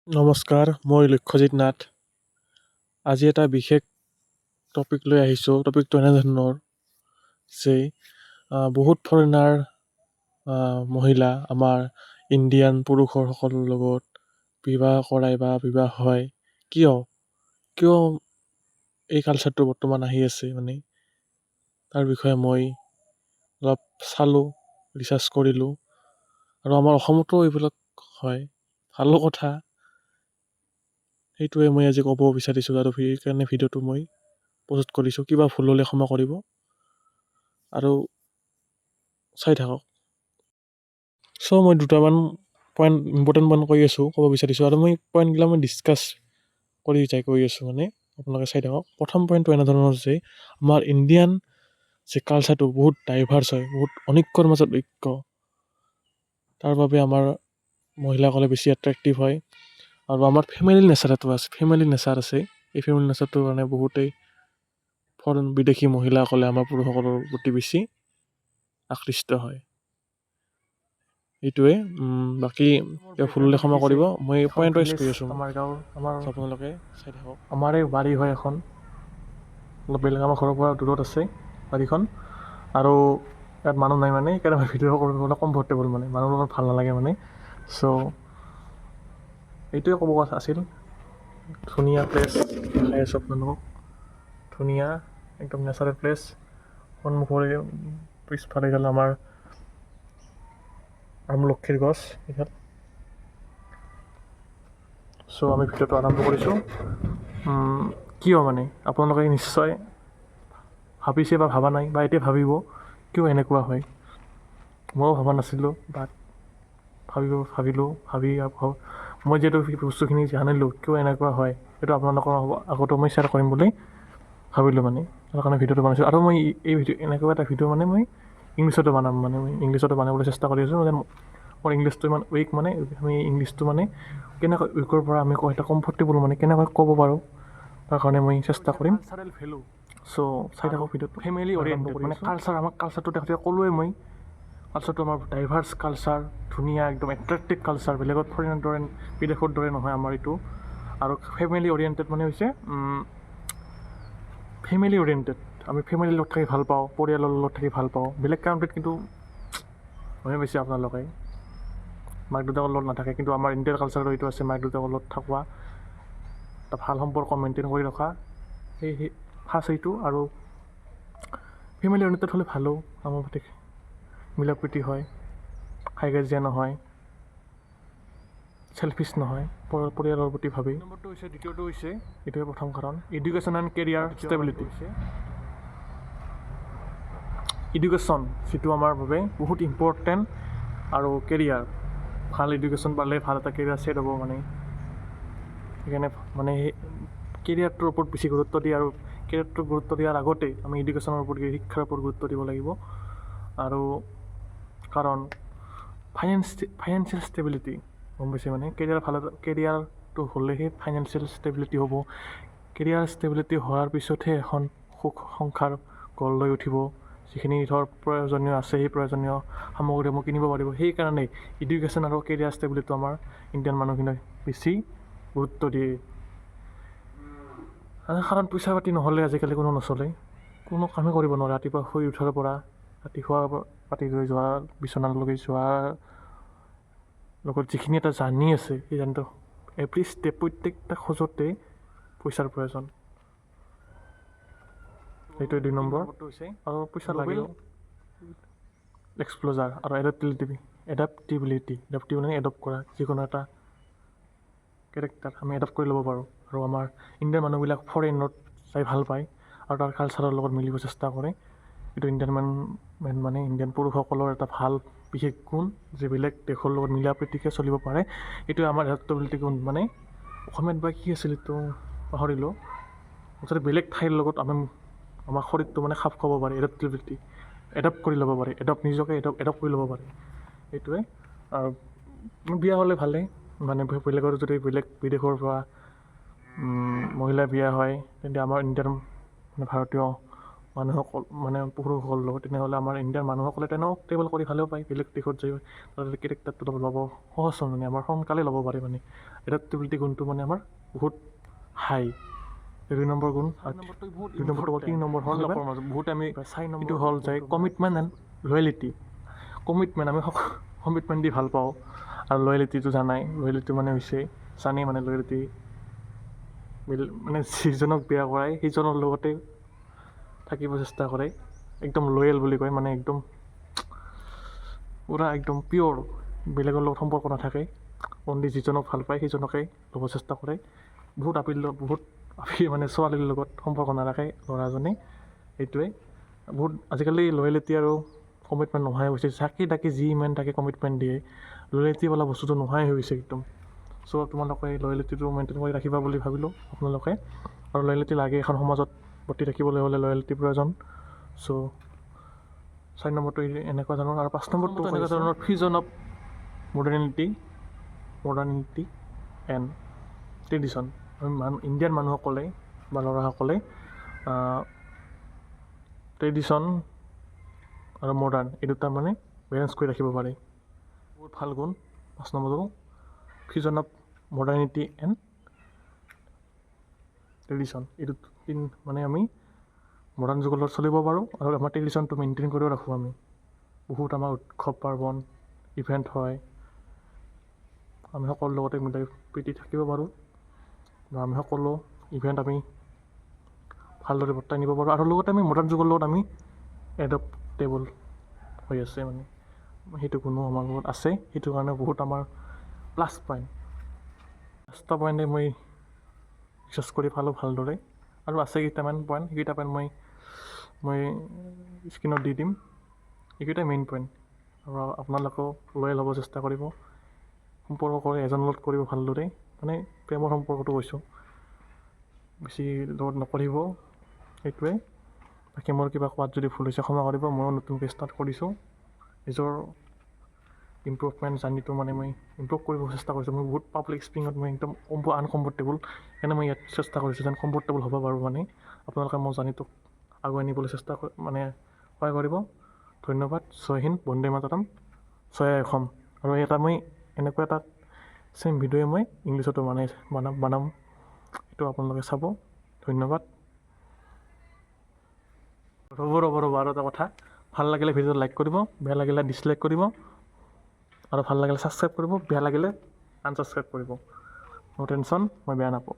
নমস্কাৰ, মই লক্ষ্যজিত নাথ। আজি এটা বিশেষ টপিক লৈ আহিছোঁ। টপিকটো এনেধৰণৰ যে বহুত ফৰেনাৰ মহিলা আমাৰ ইণ্ডিয়ান পুৰুষসকলৰ লগত বিবাহ কৰায় বা বিবাহ হয়। কিয় এই কালচাৰটো বৰ্তমান আহি আছে তাৰ বিষয়ে মই অলপ চালোঁ, ৰিচাৰ্চ কৰিলোঁ, আৰু আমাৰ অসমতো এইবিলাক হয়। ভালো কথা, সেইটোৱে মই আজি ক'ব বিচাৰিছোঁ, আৰু সেইকাৰণে ভিডিঅ'টো মই পষ্ট কৰিছোঁ। কিবা ভুল হ'লে ক্ষমা কৰিব আৰু চাই থাকক। মই দুটামান পইণ্ট, ইম্পৰ্টেণ্ট পইণ্ট ক'ব বিচাৰিছোঁ, আৰু মই পইণ্টবিলাক ডিছকাছ কৰি কৈ আছোঁ। আপোনালোকে চাই থাকক। প্ৰথম পইণ্টটো এনেধৰণৰ যে আমাৰ ইণ্ডিয়ান যে কালচাৰটো বহুত ডাইভাৰ্চ হয়, বহুত অনৈক্যৰ মাজত ঐক্য। তাৰ বাবে আমাৰ মহিলাসকলে বেছি এট্ৰেক্টিভ হয়। আৰু আমাৰ ফেমিলি নেচাৰ আছে। এই ফেমিলি নেচাৰটোৰ কাৰণে বহুতেই বিদেশী মহিলাসকলে আমাৰ পুৰুষসকলৰ প্ৰতি বেছি আকৃষ্ট হয়। এইটোৱে। বাকী ভুল হ'লে ক্ষমা কৰিব। মই পইণ্ট ৱাইজ কৈ আছোঁ। আপোনালোকে চাই থাকক। আমাৰ এই বাৰী হয় এখন, অলপ বেলেগ, আমাৰ ঘৰৰ পৰা দূৰত আছে বাৰীখন, আৰু ইয়াত মানুহ নাই সেইকাৰণে ভিডিঅ' কৰিবলৈ কমফৰ্টেবল মানুহৰ লগত ভাল নালাগে এইটোৱে ক'ব আছিল। ধুনীয়া প্লেচ দেখাই আছোঁ আপোনালোকক, ধুনীয়া একদম নেচাৰেল প্লেচ। সন্মুখৰে পিছফালে গ'ল আমাৰ আমলখিৰ গছ এইখন। আমি ভিডিঅ'টো আৰম্ভ কৰিছোঁ। কিয় আপোনালোকে নিশ্চয় ভাবিছে বা ভাবা নাই, বা এতিয়া ভাবিব কিয় এনেকুৱা হয়। ময়ো ভবা নাছিলোঁ, বাট ভাবিলোঁ। মই যিহেতু বস্তুখিনি জানিলোঁ কিয় এনেকুৱা হয়, সেইটো আপোনালোকৰ আগতো মই শ্বেয়াৰ কৰিম বুলি ভাবিলোঁ তাৰ কাৰণে ভিডিঅ'টো বনাইছোঁ। আৰু মই এই এনেকুৱা এটা ভিডিঅ' মই ইংলিছতো বনাম, মই ইংলিছতো বনাবলৈ চেষ্টা কৰি আছোঁ। মোৰ ইংলিছটো ইমান উইক, আমি ইংলিছটো কেনেকৈ উইকৰ পৰা আমি এটা কমফৰ্টেবল কেনেকৈ ক'ব পাৰোঁ, তাৰ কাৰণে মই চেষ্টা কৰিম। কালচাৰেল ভেলু চাই থাকক ভিডিঅ'টো। ফেমিলি অৰিয়েণ্টেড কালচাৰ, আমাৰ কালচাৰটো ক'লোৱে মই। কালচাৰটো আমাৰ ডাইভাৰ্চ কালচাৰ, ধুনীয়া একদম এট্ৰেক্টিভ কালচাৰ, বেলেগত ফৰেনৰ দৰে বিদেশৰ দৰে নহয় আমাৰ এইটো। আৰু ফেমিলি অৰিয়েণ্টেড হৈছে ফেমিলি অৰিয়েণ্টেড। আমি ফেমিলিৰ লগত থাকি ভাল পাওঁ, পৰিয়ালৰ লগত থাকি ভাল পাওঁ। বেলেগ কাণ্ট্ৰিত কিন্তু বেছি আপোনালোকে মাক দেউতাকৰ লগত নাথাকে, কিন্তু আমাৰ ইণ্ডিয়াৰ কালচাৰটো এইটো আছে, মাক দেউতাকৰ লগত থকা, এটা ভাল সম্পৰ্ক মেইনটেইন কৰি ৰখা, সেই ফাৰ্ষ্ট এইটো। আৰু ফেমিলি অৰিয়েণ্টেড হ'লে ভালো, আমাৰ প্ৰতি মিলা প্ৰীতি হয়, হাই কাজিয়া নহয়, চেলফিছ নহয়, পৰিয়ালৰ প্ৰতি ভাবি। দ্বিতীয়টো হৈছে এইটোৱে প্ৰথম কাৰণ, education and career stability. Education যিটো আমাৰ বাবে বহুত ইম্পৰ্টেণ্ট, আৰু কেৰিয়াৰ, ভাল এডুকেশ্যন পালে ভাল এটা কেৰিয়াৰ ছেট হ'ব সেইকাৰণে সেই কেৰিয়াৰটোৰ ওপৰত বেছি গুৰুত্ব দিয়ে। আৰু কেৰিয়াৰটোৰ গুৰুত্ব দিয়াৰ আগতে আমি এডুকেশ্যনৰ ওপৰত, শিক্ষাৰ ওপৰত গুৰুত্ব দিব লাগিব। আৰু কাৰণ ফাইনেন্সিয়েল ষ্টেবিলিটি গম পাইছে, কেৰিয়াৰটো হ'লেহে ফাইনেন্সিয়েল ষ্টেবিলিটি হ'ব। কেৰিয়াৰ ষ্টেবিলিটি হোৱাৰ পিছতহে এখন সুখ সংসাৰ গঢ় লৈ উঠিব। যিখিনি প্ৰয়োজনীয় আছে, সেই প্ৰয়োজনীয় সামগ্ৰীসমূহ কিনিব পাৰিব। সেইকাৰণে এডুকেশ্যন আৰু কেৰিয়াৰ ষ্টেবিলিটিটো আমাৰ ইণ্ডিয়ান মানুহখিনিয়ে বেছি গুৰুত্ব দিয়ে। কাৰণ পইচা পাতি নহ'লে আজিকালি কোনো নচলে, কোনো কামেই কৰিব নোৱাৰে। ৰাতিপুৱা শুই উঠাৰ পৰা ৰাতি শোৱাৰ পাতি লৈ যোৱা, বিচনালৈকে যোৱাৰ লগত যিখিনি এটা জাৰ্ণি আছে, সেই জাৰ্ণিটো এভৰি ষ্টেপ, প্ৰত্যেকটা খোজতে পইচাৰ প্ৰয়োজন। সেইটোৱে 2 নম্বৰ। আৰু পইচা লাগিব। এক্সপ্ল'জাৰ আৰু এডাপ্টিবিলিটি এডপ্ট কৰা, যিকোনো এটা কেৰেক্টাৰ আমি এডপ্ট কৰি ল'ব পাৰোঁ। আৰু আমাৰ ইণ্ডিয়ান মানুহবিলাক ফৰেইনত যাই ভাল পায়, আৰু তাৰ কালচাৰৰ লগত মিলিব চেষ্টা কৰে। এইটো ইণ্ডিয়ান পুৰুষসকলৰ এটা ভাল বিশেষ গুণ, যে বেলেগ দেশৰ লগত মিলা প্ৰীতিকৈ চলিব পাৰে। এইটোৱে আমাৰ এডাপ্টেবিলিটি গুণ। অসমীয়াত বা কি আছিল এইটো পাহৰিলোঁ, মুঠতে বেলেগ ঠাইৰ লগত আমাৰ শৰীৰটো খাপ খাব পাৰে। এডাপ্টেবিলিটি, এডপ্ট কৰি ল'ব পাৰে, নিজকে এডপ্ট কৰি ল'ব পাৰে। সেইটোৱে। আৰু বিয়া হ'লে ভালেই, বেলেগৰ যদি বিদেশৰ পৰা মহিলা বিয়া হয়, তেন্তে আমাৰ ইণ্ডিয়ান ভাৰতীয় মানুহসকল মানে পুৰুষসকলৰ লগত, তেনেহ'লে আমাৰ ইণ্ডিয়াৰ মানুহসকলে তেনেও টেবল কৰি ভালেও পায়, বেলেগ দেশত যায় তাতে কেৰেক্টাৰটো ল'ব সহজ মানে আমাৰ সোনকালে ল'ব পাৰে মানে এডাপ্টেবিলিটি গুণটো মানে আমাৰ বহুত হাই। 2 নম্বৰ গুণ, 2 নম্বৰটো 3 নম্বৰ হ'ল বহুত আমি এইটো হ'ল যায় কমিটমেণ্ট এণ্ড লয়েলিটি। কমিটমেণ্ট আমি কমিটমেণ্ট দি ভাল পাওঁ, আৰু লয়েলিটিটো জানাই, লয়েলিটি মানে হৈছে জানেই মানে লয়েলিটি মানে যিজনক বিয়া কৰাই সেইজনৰ লগতে থাকিব চেষ্টা কৰে, একদম লয়েল বুলি কয়, মানে একদম পূৰা একদম পিয়'ৰ, বেলেগৰ লগত সম্পৰ্ক নাথাকে, অনলি যিজনক ভাল পায় সেইজনকেই ল'ব চেষ্টা কৰে। বহুত মানে ছোৱালীৰ লগত সম্পৰ্ক নাৰাখে ল'ৰাজনে, সেইটোৱে বহুত আজিকালি লয়েলিটি আৰু কমিটমেণ্ট নোহোৱাই হৈছে, চাকি তাকি যি ইমান তাকে কমিটমেণ্ট দিয়ে, লয়েলিটি বোলা বস্তুটো নোহোৱাই হৈ গৈছে একদম। চ' তোমালোকে লয়েলিটিটো মেইনটেইন কৰি ৰাখিবা বুলি ভাবিলোঁ আপোনালোকে, আৰু লয়েলিটি লাগে এখন সমাজত বৰ্তি ৰাখিবলৈ হ'লে লয়েলিটিৰ প্ৰয়োজন। চ' 4 নম্বৰটো এনেকুৱা ধৰণৰ, আৰু 5 নম্বৰটো এনেকুৱা ধৰণৰ ফিউজন অফ মডাৰ্নিটি এণ্ড ট্ৰেডিশ্যন। আমি ইণ্ডিয়ান মানুহসকলে বা ল'ৰাসকলে ট্ৰেডিশ্যন আৰু মডাৰ্ণ এই দুটা মানে বেলেঞ্চ কৰি ৰাখিব পাৰে, বহুত ভাল গুণ। 5 নম্বৰটো ফিউজন অফ মডাৰ্নিটি এণ্ড ট্ৰেডিশ্যন, এইটো মানে আমি মডাৰ্ণ যুগৰ লগত চলিব পাৰোঁ, আৰু আমাৰ ট্ৰেডিশ্যনটো মেইনটেইন কৰিও ৰাখোঁ আমি। বহুত আমাৰ উৎসৱ পাৰ্বণ ইভেণ্ট হয়, আমি সকলোৰ লগতে মিলাই প্ৰীতি থাকিব পাৰোঁ, বা আমি সকলো ইভেণ্ট আমি ভালদৰে বৰ্তাই নিব পাৰোঁ, আৰু লগতে আমি মডাৰ্ণ যুগৰ লগত আমি এডপ্টেবল হৈ আছে মানে সেইটো কোনো আমাৰ লগত আছে, সেইটো কাৰণে বহুত আমাৰ প্লাছ পইণ্ট। 5টা পইণ্টে মই ৰিচাৰ্চ কৰি পালোঁ ভালদৰে, আৰু আছে কেইটামান পইণ্ট, সেইকেইটা পইণ্ট মই স্ক্ৰীণত দি দিম, এইকেইটাই মেইন পইণ্ট। আৰু আপোনালোকেও লয়েল হ'ব চেষ্টা কৰিব, সম্পৰ্ক কৰে এজনৰ লগত কৰিব ভালদৰে, মানে প্ৰেমৰ সম্পৰ্কটো কৈছোঁ, বেছি লগত নকৰিব, সেইটোৱে। বাকী মোৰ কিবা কোৱাত যদি ভুল হৈছে ক্ষমা কৰিব, ময়ো নতুনকৈ ষ্টাৰ্ট কৰিছোঁ, নিজৰ ইম্প্ৰুভমেণ্ট জাৰ্নিটো মানে মই ইম্প্ৰুভ কৰিব চেষ্টা কৰিছোঁ। মই বহুত পাব্লিক স্পিকিঙত মই একদম আনকমফৰ্টেবল, সেইকাৰণে মই ইয়াত চেষ্টা কৰিছোঁ যেন কমফৰ্টেবল হ'ব পাৰোঁ, মানে আপোনালোকে মোৰ জাৰ্নিটোক আগুৱাই নিবলৈ চেষ্টা মানে সহায় কৰিব। ধন্যবাদ। জয় হিন্দ, বন্দে মাতৰম, জয় অসম। আৰু এটা মই এনেকুৱা এটা ছেম ভিডিঅ'ই মই ইংলিছতো বনাম, সেইটো আপোনালোকে চাব। ধন্যবাদ। ৰ'ব আৰু এটা কথা, ভাল লাগিলে ভিডিঅ'টো লাইক কৰিব, বেয়া লাগিলে ডিছলাইক কৰিব, আৰু ভাল লাগিলে ছাবস্ক্ৰাইব কৰিব, বেয়া লাগিলে আনছাবস্ক্ৰাইব কৰিব। নো টেনশ্যন, মই বেয়া নাপাওঁ।